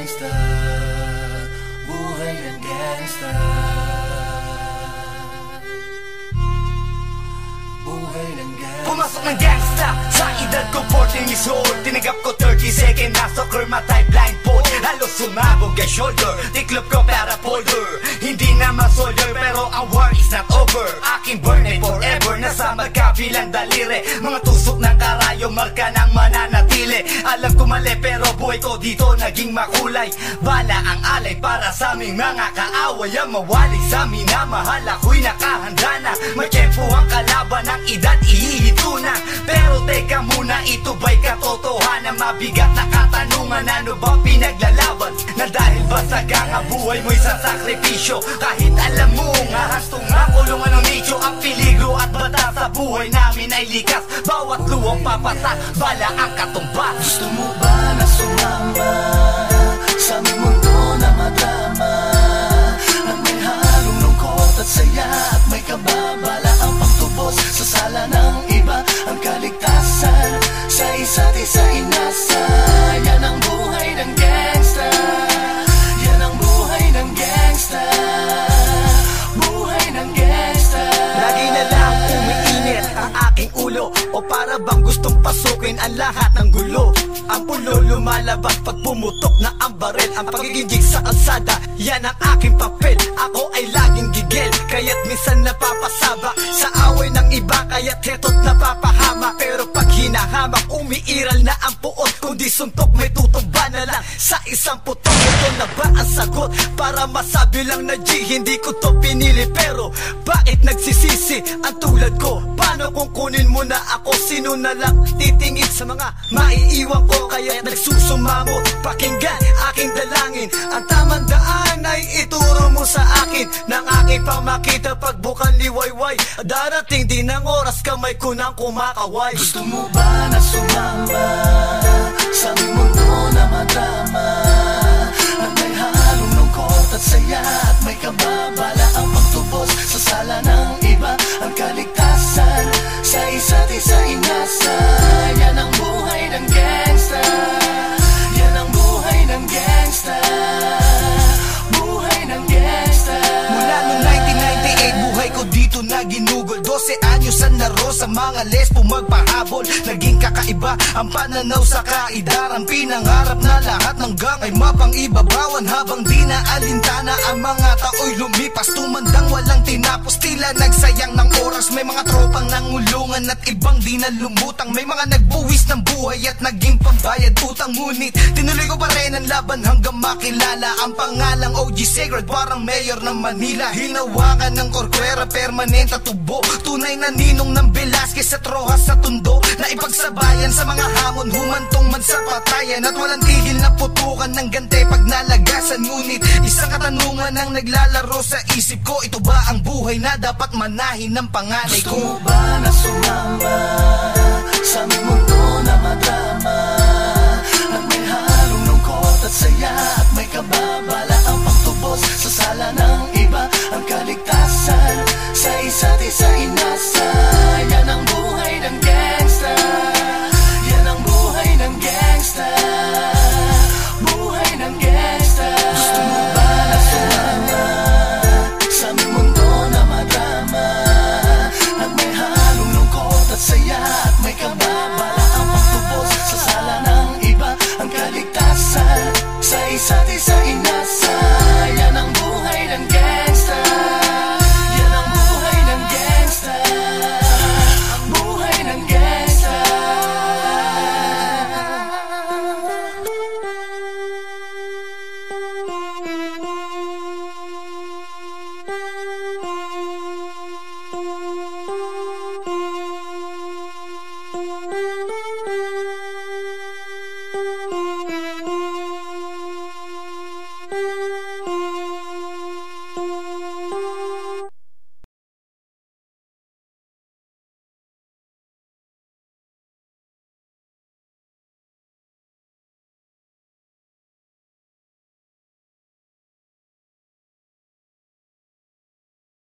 gangsta, buhay ng gangsta, buhay ng gangsta. Pumasok ng gangsta sa edad ko 14 years old. Tinagap ko 30 second na soccer matay blindfold. Halos sumabog ang shoulder, tiklop ko para folder. Hindi naman soldier pero ang war is not over. Aking burn ay forever, nasa magkabilang daliri. Mga tusok ng karayo, marka ng mananatili. Alam ko mali pero buhay ko dito naging makulay. Bala ang alay para sa aming mga kaaway. Ang mawali sa amin na mahal, ako'y nakahanda na. May tempo ang kalaban ng edad, ihihito na. Pero teka muna, ito ba'y katotohanan? Mabigat na katanungan, ano ba pinaglalaban? Na dahil ba sagang ang buhay mo'y sa sakripisyo? Kahit alam mo nga hastong nga kulungan ng nicho. Ang peligro at bata sa buhay namin ay likas. Bawat luwang papasa, bala ang katumba. Gusto mo ba na sumama sa aming mundo na madrama? Na may halong lungkot at saya at may kababala ang pagtubos sa sala ng iba. Ang kaligtasan sa isa't isa inasa. Yan ang buhay ng gangsta, yan ang buhay ng gangsta, buhay ng gangsta. Lagi na lang umiinit ang aking ulo, o para bang gustong pasukin ang lahat ng gulo. Ang pulo lumalabas pag pumutok na ang baril. Ang pagiging jig sa kalsada, yan ang aking papel. Ako ay laging gigil, kaya't minsan napapasaba sa away ng iba, kaya't heto't napapahama. Pero pag hinahamak, umiiral na ang puot. Kundi suntok may tutumba na lang sa isang putok. Ito na ba ang sagot? Para masabi lang na G, hindi ko to pinili. Pero bakit nagsisisi ang tulad ko? Paano kung kunin mo na ako? Sino na lang titingin sa mga maiiwan ko? Kaya nagsusumamo, pakinggan aking dalangin. Ang tamang daan ay ituro mo sa akin. Nang aking pamakita pagbukan liwayway. Darating din ang oras kamay ko nang kumakaway. Gusto mo ba na sumama sa aming mundo na madrama? Na may halong lungkot at saya at may kababala ang pagtubos sa sala ng iba. Ang kaligtasan sa isa't isa inasa. Yan ang buhay ng gangsta, yan ang buhay ng gangsta, buhay ng gangsta. Mula noong 1998, buhay ko dito na ginugol. 12 anyos ang laro sa mga lesbo magpahabol. Naging kakaiba ang pananaw sa kaidaran. Pinangarap na lahat ng gang ay mapang-ibabawan. Habang di na alintana ang mga tao'y lumipas. Tumandang walang tinapos, tila nagsayang ng oras. May mga tropang nangulungan at ibang di na lumutang. May mga nagbuwis ng buhay at naging pambayad utang. Ngunit tinuloy ko pa rin ang laban hanggang makilala ang pangalang OG Sacred, parang mayor ng Manila. Hinawakan ng Corcuera, permanent at tubo. Tunay na ninong ng Velasquez at Rojas sa Tondo. Na ipagsabayan sa mga hamon, humantong man sa patayan. At walang tigil na putukan ng gante pag nalagasan. Ngunit isang katanungan ang naglalaro sa isip ko. Ito ba ang buhay na dapat manahin ng panganay ko? Gusto mo ba na sumama sa aming mundo na madrama?